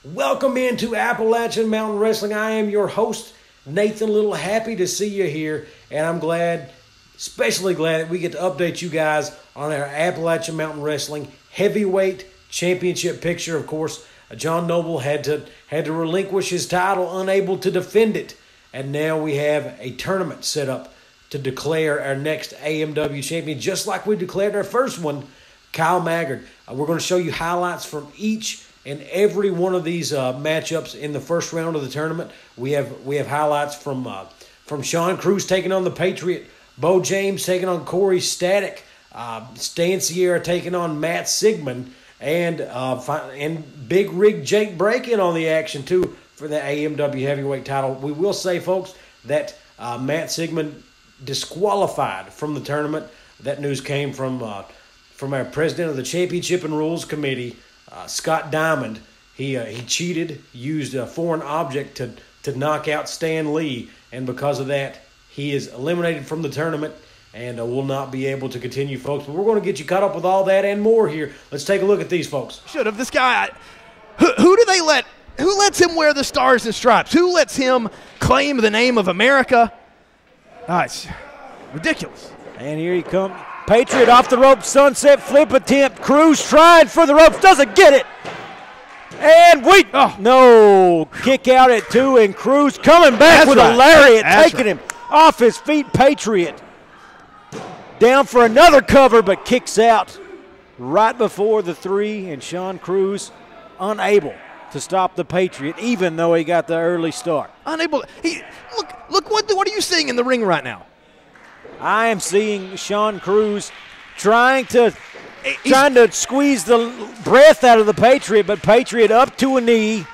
Welcome into Appalachian Mountain Wrestling. I am your host, Nathan Little. Happy to see you here, and I'm glad, especially glad that we get to update you guys on our Appalachian Mountain Wrestling Heavyweight Championship picture. Of course, John Noble had to relinquish his title, unable to defend it, and now we have a tournament set up to declare our next AMW champion, just like we declared our first one, Kyle Maggard. We're going to show you highlights from each and every one of these matchups in the first round of the tournament. We have highlights from Sean Cruz taking on the Patriot, Beau James taking on Corey Static, Stan Sierra taking on Matt Sigmund, and Big Rig Jake Breakin on the action too for the AMW Heavyweight title. We will say, folks, that Matt Sigmund disqualified from the tournament. That news came from our president of the Championship and Rules Committee, Scott Diamond. He cheated, used a foreign object to knock out Stan Lee, and because of that, he is eliminated from the tournament and will not be able to continue, folks. But we're going to get you caught up with all that and more here. Let's take a look at these folks. Should have. This guy, who lets him wear the stars and stripes? Who lets him claim the name of America? It's ridiculous. And here he comes. Patriot off the rope, sunset flip attempt. Cruz trying for the ropes, doesn't get it. And no, kick out at 2, and Cruz coming back with a lariat, taking him off his feet. Patriot down for another cover, but kicks out right before the 3, and Sean Cruz unable to stop the Patriot, even though he got the early start. Unable. Look. What are you seeing in the ring right now? I am seeing Sean Cruz trying to squeeze the breath out of the Patriot, but Patriot up to a knee,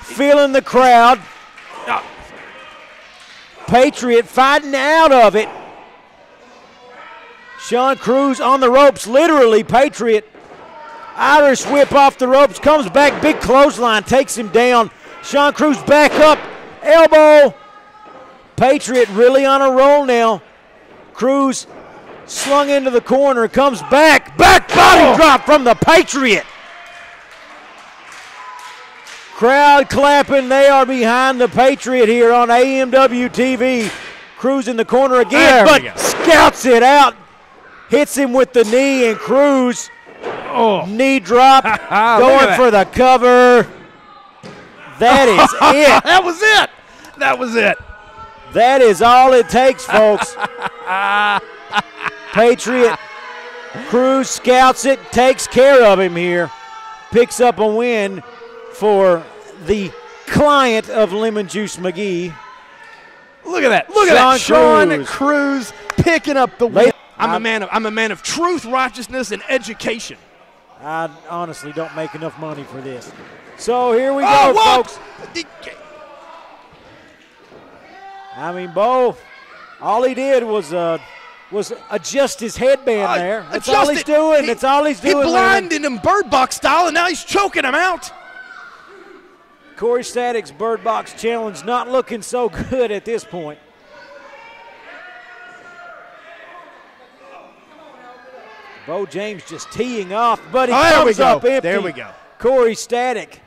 feeling the crowd. Patriot fighting out of it. Sean Cruz on the ropes, literally. Patriot, Irish whip off the ropes, comes back, big clothesline, takes him down. Sean Cruz back up, elbow. Patriot really on a roll now. Cruz slung into the corner, comes back body drop from the Patriot. Crowd clapping, they are behind the Patriot here on AMW-TV. Cruz in the corner again, but scouts it out, hits him with the knee, and Cruz, knee drop, going for the cover. That is it. That was it. That was it. That is all it takes, folks. Patriot, Cruz scouts it, takes care of him here. Picks up a win for the client of Lemonjuice McGee. Look at that. Look at that. Sean Cruz picking up the win. I'm a man of truth, righteousness, and education. I honestly don't make enough money for this. So here we go, folks. I mean, Beau, all he did was adjust his headband there. That's all he's doing. That's all he's doing. He blinded him bird box style, and now he's choking him out. Corey Static's bird box challenge not looking so good at this point. Beau James just teeing off, but he comes up empty. There we go. Corey Static,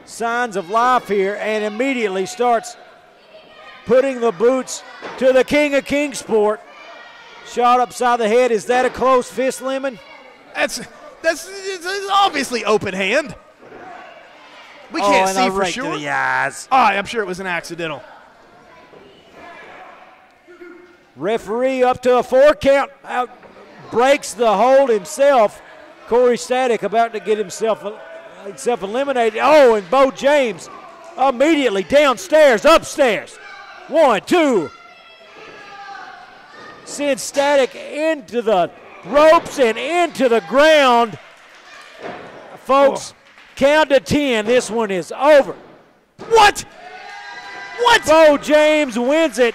signs of life here, and immediately starts putting the boots to the king of Kingsport. Shot upside the head. Is that a closed fist, Lemon? That's obviously open hand. We can't see for sure. To the eyes. I'm sure it was an accidental. Referee up to a 4 count. Breaks the hold himself. Corey Static about to get himself eliminated. And Beau James immediately downstairs, upstairs. 1, 2. Sends Static into the ropes and into the ground. Folks, count to 10. This one is over. What? Beau James wins it.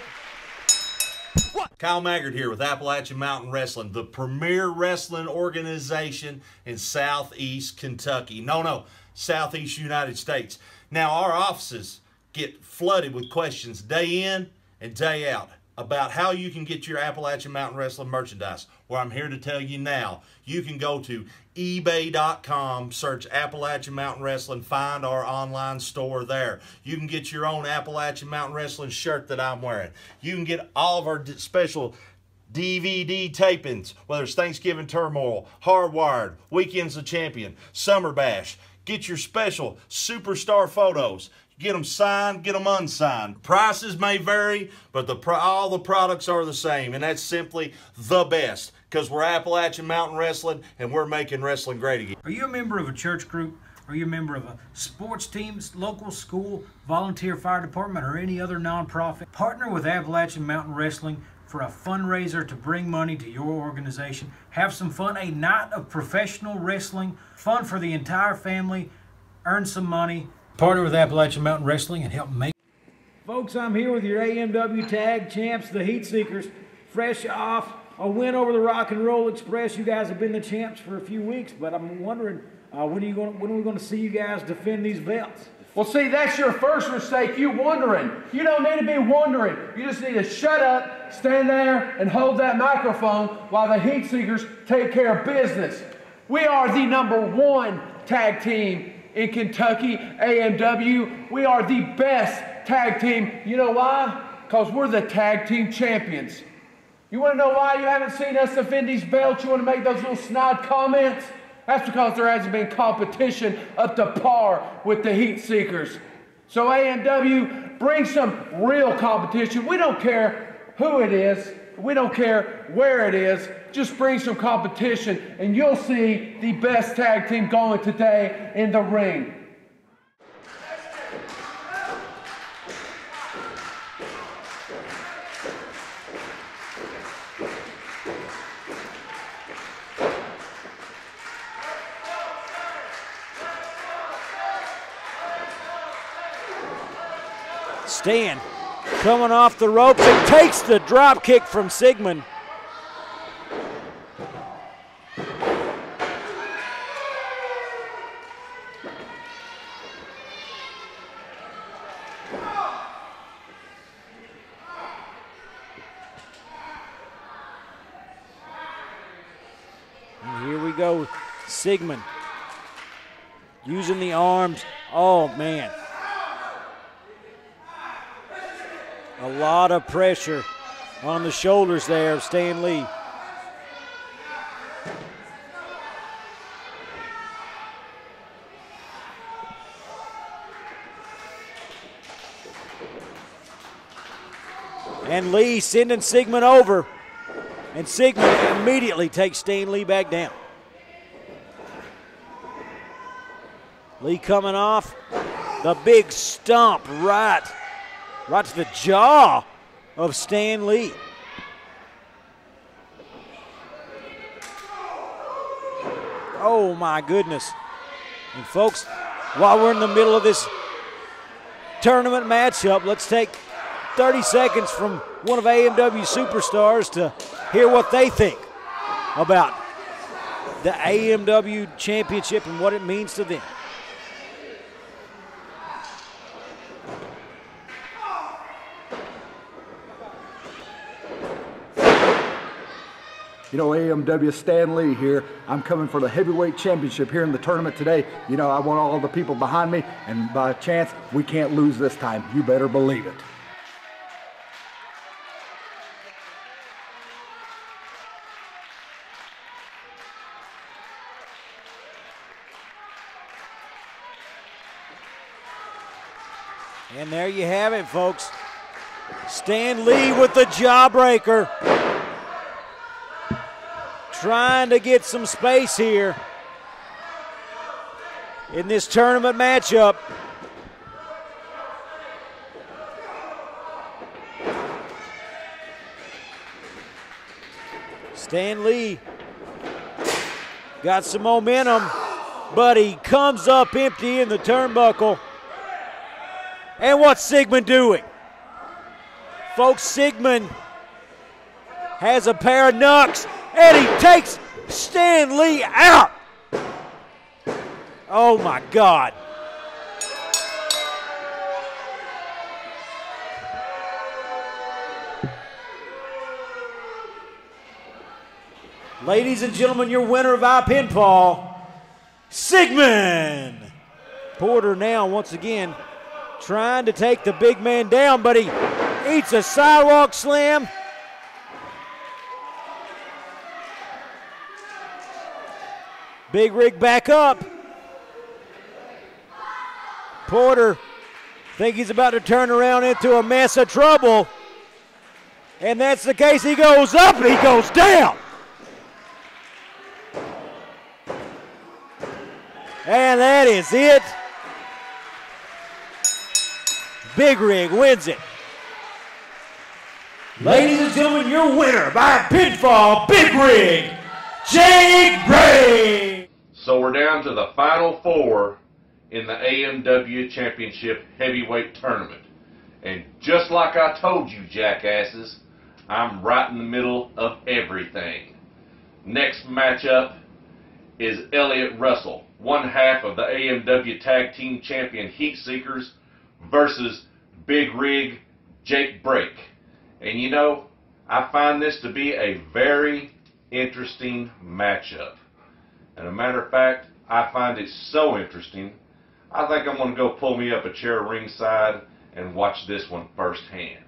Kyle Maggard here with Appalachian Mountain Wrestling, the premier wrestling organization in Southeast Kentucky. No, Southeast United States. Now, our offices get flooded with questions day in and day out about how you can get your Appalachian Mountain Wrestling merchandise. Well, I'm here to tell you now. You can go to ebay.com, search Appalachian Mountain Wrestling, find our online store there. You can get your own Appalachian Mountain Wrestling shirt that I'm wearing. You can get all of our special DVD tapings, whether it's Thanksgiving Turmoil, Hardwired, Weekends of Champion, Summer Bash. Get your special superstar photos. Get them signed, get them unsigned. Prices may vary, but all the products are the same, and that's simply the best because we're Appalachian Mountain Wrestling, and we're making wrestling great again. Are you a member of a church group? Are you a member of a sports team, local school, volunteer fire department, or any other nonprofit? Partner with Appalachian Mountain Wrestling for a fundraiser to bring money to your organization. Have some fun, a night of professional wrestling, fun for the entire family, earn some money. Partner with Appalachian Mountain Wrestling and help make. Folks, I'm here with your AMW Tag Champs, the Heat Seekers, fresh off a win over the Rock and Roll Express. You guys have been the champs for a few weeks, but I'm wondering when are we going to see you guys defend these belts? Well, see, that's your first mistake. You wondering. You don't need to be wondering. You just need to shut up, stand there, and hold that microphone while the Heat Seekers take care of business. We are the #1 tag team in Kentucky, AMW. We are the best tag team. You know why? Because we're the tag team champions. You want to know why you haven't seen us defend these belts? You want to make those little snide comments? That's because there hasn't been competition up to par with the Heat Seekers. So AMW, bring some real competition. We don't care who it is. We don't care where it is. Just bring some competition, and you'll see the best tag team going today in the ring. Stan coming off the ropes and takes the drop kick from Sigmund. And here we go, Sigmund using the arms. Oh man. A lot of pressure on the shoulders there of Stan Lee. And Lee sending Sigmund over. And Sigmund immediately takes Stan Lee back down. Lee coming off. The big stomp right to the jaw of Stan Lee. Oh my goodness. And folks, while we're in the middle of this tournament matchup, let's take 30 seconds from one of AMW's superstars to hear what they think about the AMW Championship and what it means to them. You know, AMW Stan Lee here. I'm coming for the heavyweight championship here in the tournament today. You know, I want all the people behind me, and by chance, we can't lose this time. You better believe it. And there you have it, folks. Stan Lee with the jawbreaker. Trying to get some space here in this tournament matchup. Stan Lee got some momentum, but he comes up empty in the turnbuckle. And what's Sigmund doing? Folks, Sigmund has a pair of knucks, and he takes Stan Lee out. Oh my God. Ladies and gentlemen, your winner by pinfall, Sigmund. Porter now once again trying to take the big man down, but he eats a sidewalk slam. Big Rig back up. Porter think he's about to turn around into a mess of trouble. And that's the case. He goes up and he goes down. And that is it. Big Rig wins it. Ladies and gentlemen, your winner by pinfall, Big Rig, Jake Bray. So we're down to the final four in the AMW Championship Heavyweight Tournament. And just like I told you, jackasses, I'm right in the middle of everything. Next matchup is Elliott Russell, one half of the AMW Tag Team Champion HEATSEEKERS versus Big Rig Jake Brake. And you know, I find this to be a very interesting matchup. And a matter of fact, I find it so interesting, I think I'm going to go pull me up a chair ringside and watch this one firsthand.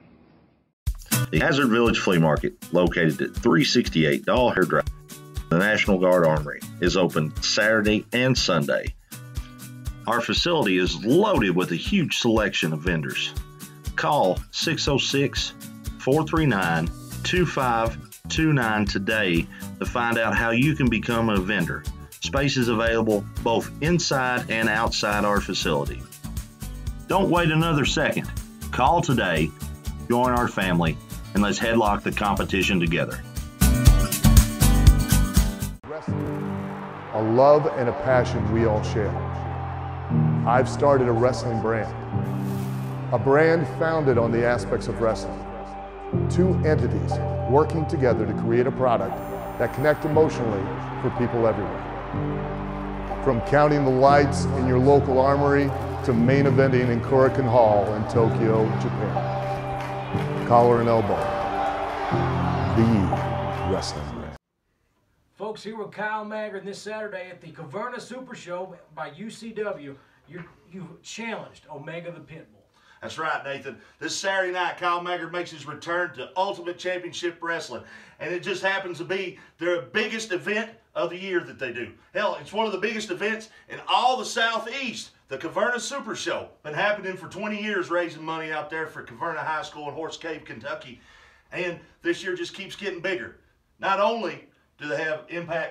The Hazard Village Flea Market, located at 368 Doll Hair Drive, the National Guard Armory, is open Saturday and Sunday. Our facility is loaded with a huge selection of vendors. Call 606-439-2529 today to find out how you can become a vendor. Space is available both inside and outside our facility. Don't wait another second. Call today, join our family, and let's headlock the competition together. A love and a passion we all share. I've started a wrestling brand. A brand founded on the aspects of wrestling. Two entities working together to create a product that connect emotionally for people everywhere. From counting the lights in your local armory to main eventing in Korakuen Hall in Tokyo, Japan. Collar and elbow, the wrestling brand. Folks, here with Kyle Maggard this Saturday at the Caverna Super Show by UCW. You've challenged Omega the Pitbull. That's right, Nathan. This Saturday night, Kyle Maggard makes his return to Ultimate Championship Wrestling. And it just happens to be their biggest event of the year that they do. Hell, it's one of the biggest events in all the Southeast. The Caverna Super Show. Been happening for 20 years, raising money out there for Caverna High School in Horse Cave, Kentucky. And this year just keeps getting bigger. Not only do they have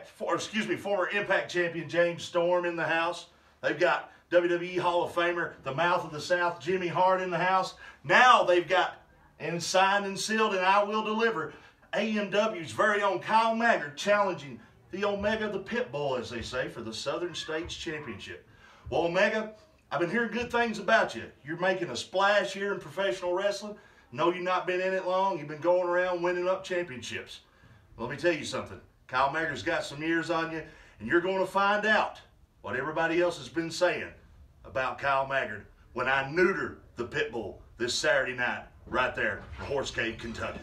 former Impact champion James Storm in the house, they've got WWE Hall of Famer, the Mouth of the South, Jimmy Hart in the house. Now they've got, and signed and sealed, and I will deliver, AMW's very own Kyle Maggard challenging the Omega the Pitbull, as they say, for the Southern States Championship. Well, Omega, I've been hearing good things about you. You're making a splash here in professional wrestling. No, you've not been in it long. You've been going around winning up championships. Well, let me tell you something. Kyle Maggard's got some years on you, and you're going to find out what everybody else has been saying about Kyle Maggard when I neuter the Pitbull this Saturday night right there in Horse Cave, Kentucky.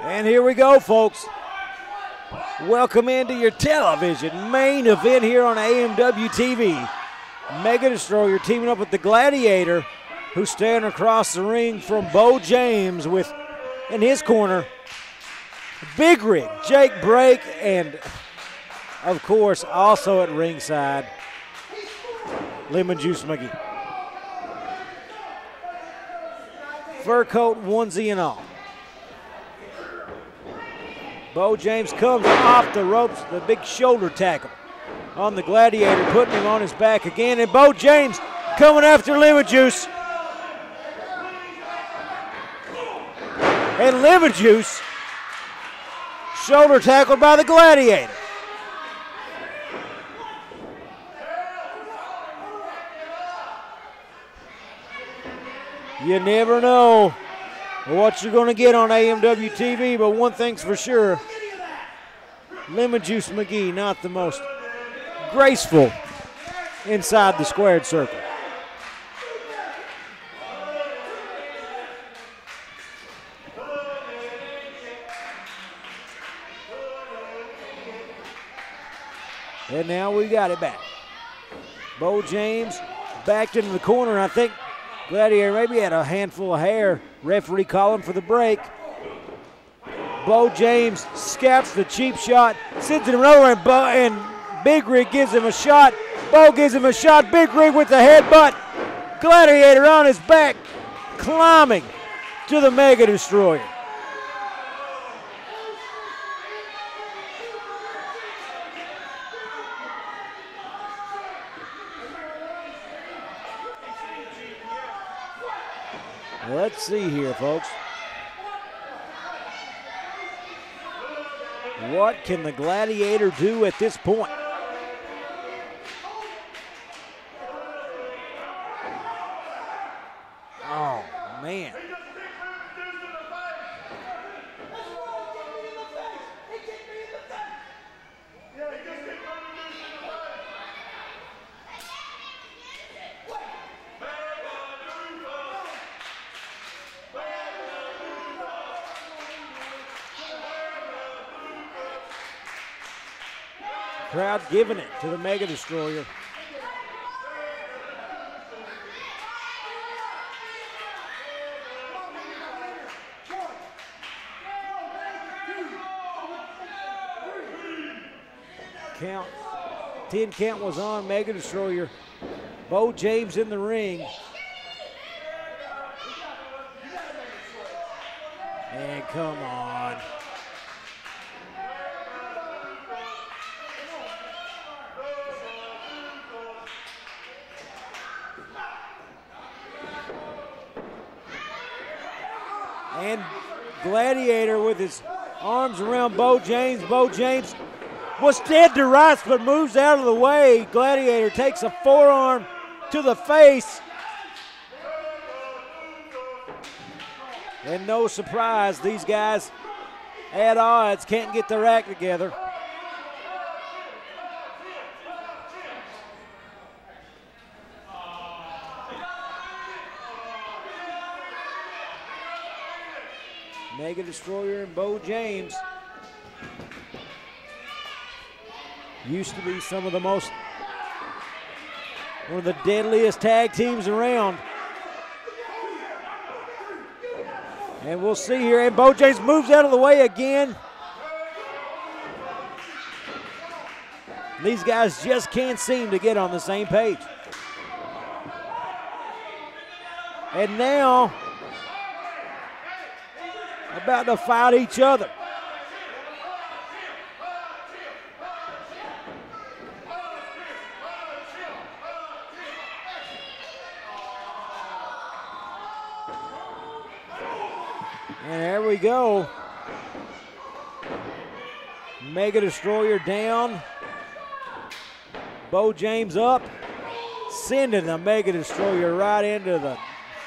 And here we go, folks. Welcome into your television main event here on AMW-TV. Mega Destroyer teaming up with the Gladiator, who's standing across the ring from Beau James with, in his corner, Big Rig, Jake Brake, and, of course, also at ringside, Lemonjuice McGee. Fur coat, onesie and all. Beau James comes off the ropes, the big shoulder tackle on the Gladiator, putting him on his back again, and Beau James coming after Lemonjuice. And Lemonjuice shoulder tackled by the Gladiator. You never know what you're going to get on AMW-TV, but one thing's for sure, Lemonjuice McGee not the most graceful inside the squared circle. And now we got it back. Beau James backed into the corner. I think Gladiator maybe had a handful of hair. Referee calling for the break. Beau James scalps the cheap shot, sends it another, and Big Rig gives him a shot. Beau gives him a shot. Big Rig with the headbutt. Gladiator on his back, climbing to the Mega Destroyer. Let's see here, folks. What can the Gladiator do at this point? Oh, man. Crowd giving it to the Mega Destroyer. Count. 10 count was on Mega Destroyer. Beau James in the ring. And come on. And Gladiator with his arms around Beau James. Beau James was dead to rights but moves out of the way. Gladiator takes a forearm to the face. And no surprise, these guys at odds can't get their act together. Mega Destroyer and Beau James used to be some of the most, one of the deadliest tag teams around. And we'll see here, and Beau James moves out of the way again. These guys just can't seem to get on the same page. And now, about to fight each other. And there we go. Mega Destroyer down. Beau James up. Sending the Mega Destroyer right into the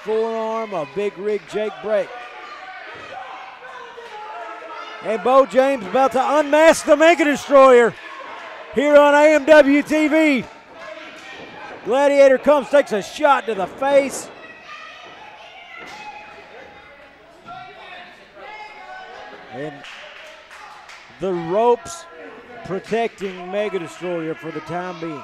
forearm of Big Rig Jake Brake. And Beau James about to unmask the Mega Destroyer here on AMW-TV. Gladiator comes, takes a shot to the face. And the ropes protecting Mega Destroyer for the time being.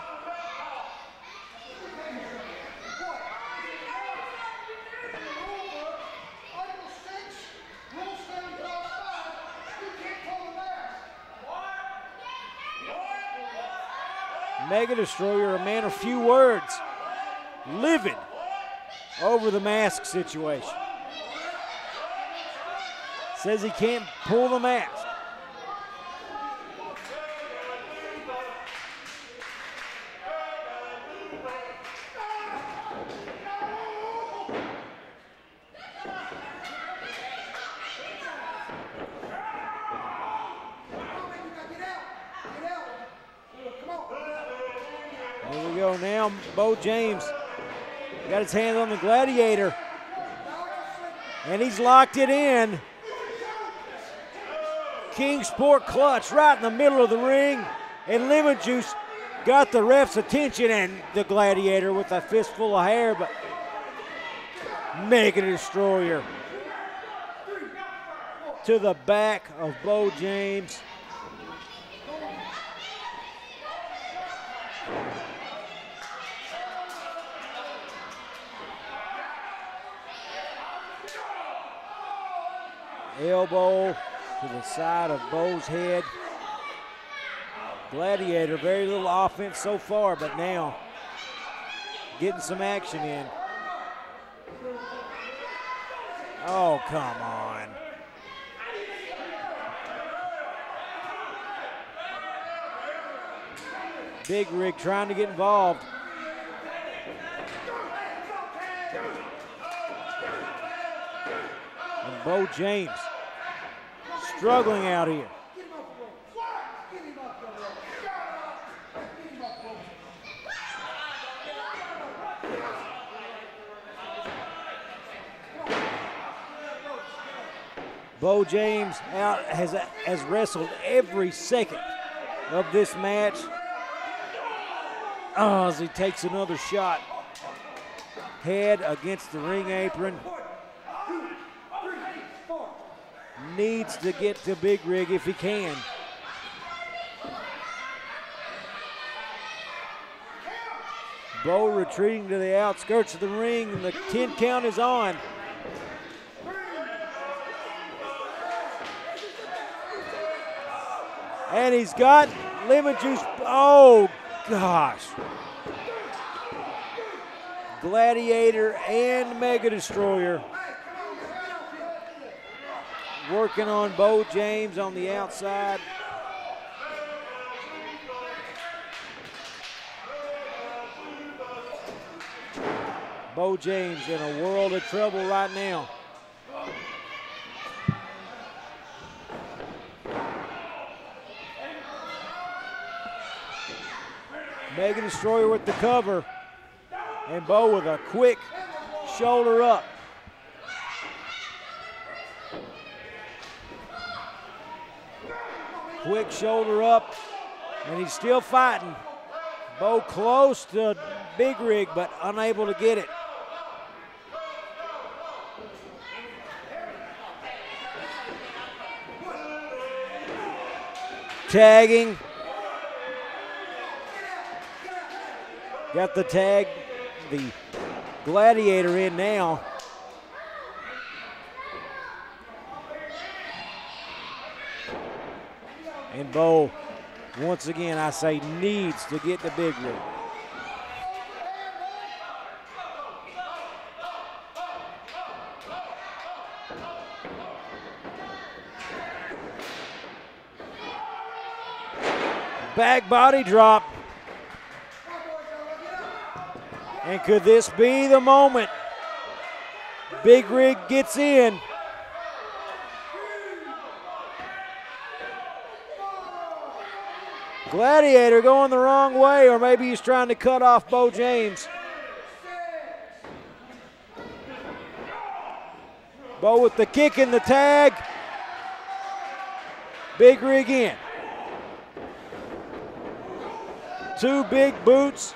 Mega Destroyer, a man of few words, livid over the mask situation. Says he can't pull the mask. Here we go now. Beau James got his hands on the Gladiator, and he's locked it in. King Sport clutch right in the middle of the ring, and Lemonjuice got the ref's attention, and the Gladiator with a fistful of hair, but Mega Destroyer to the back of Beau James. Elbow to the side of Beau's head. Gladiator, very little offense so far, but now getting some action in. Oh, come on. Big Rig trying to get involved. And Beau James struggling out here. Beau James has wrestled every second of this match. Oh, as he takes another shot. Head against the ring apron. Needs to get to Big Rig if he can. Beau retreating to the outskirts of the ring, and the 10 count is on. And he's got Lemonjuice. Oh, gosh. Gladiator and Mega Destroyer working on Beau James on the outside. Beau James in a world of trouble right now. Mega Destroyer with the cover, and Beau with a quick shoulder up. Quick shoulder up, and he's still fighting. Beau close to Big Rig, but unable to get it. Tagging. Got the tag, the Gladiator in now. And Beau, once again, I say needs to get the Big Rig. Back body drop. And could this be the moment? Big Rig gets in. Gladiator going the wrong way, or maybe he's trying to cut off Beau James. Beau with the kick and the tag. Big Rig in. Two big boots.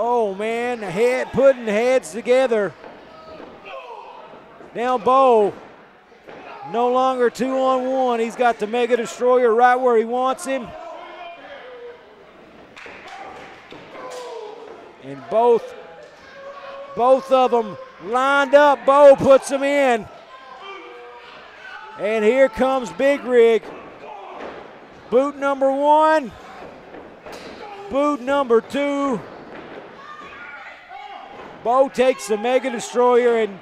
Oh, man, putting heads together. Now Beau, no longer 2-on-1. He's got the Mega Destroyer right where he wants him. And both of them lined up. Beau puts them in. And here comes Big Rig. Boot number 1. Boot number 2. Beau takes the Mega Destroyer, and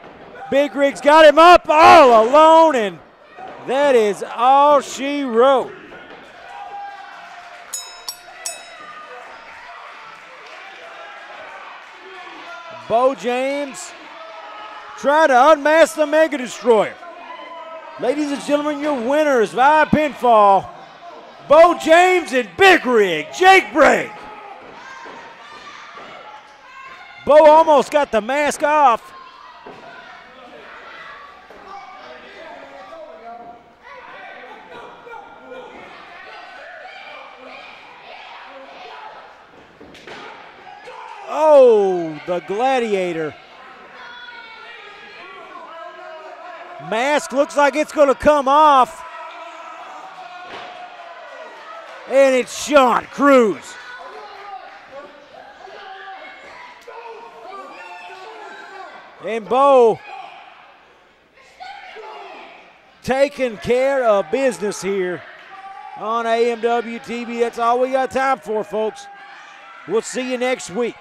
Big Rig's got him up all alone, and that is all she wrote. Beau James trying to unmask the Mega Destroyer. Ladies and gentlemen, your winners via pinfall, Beau James and Big Rig, Jake Break. Beau almost got the mask off. Oh, the Gladiator. Mask looks like it's going to come off. And it's Sean Cruz. And Beau taking care of business here on AMW-TV. That's all we got time for, folks. We'll see you next week.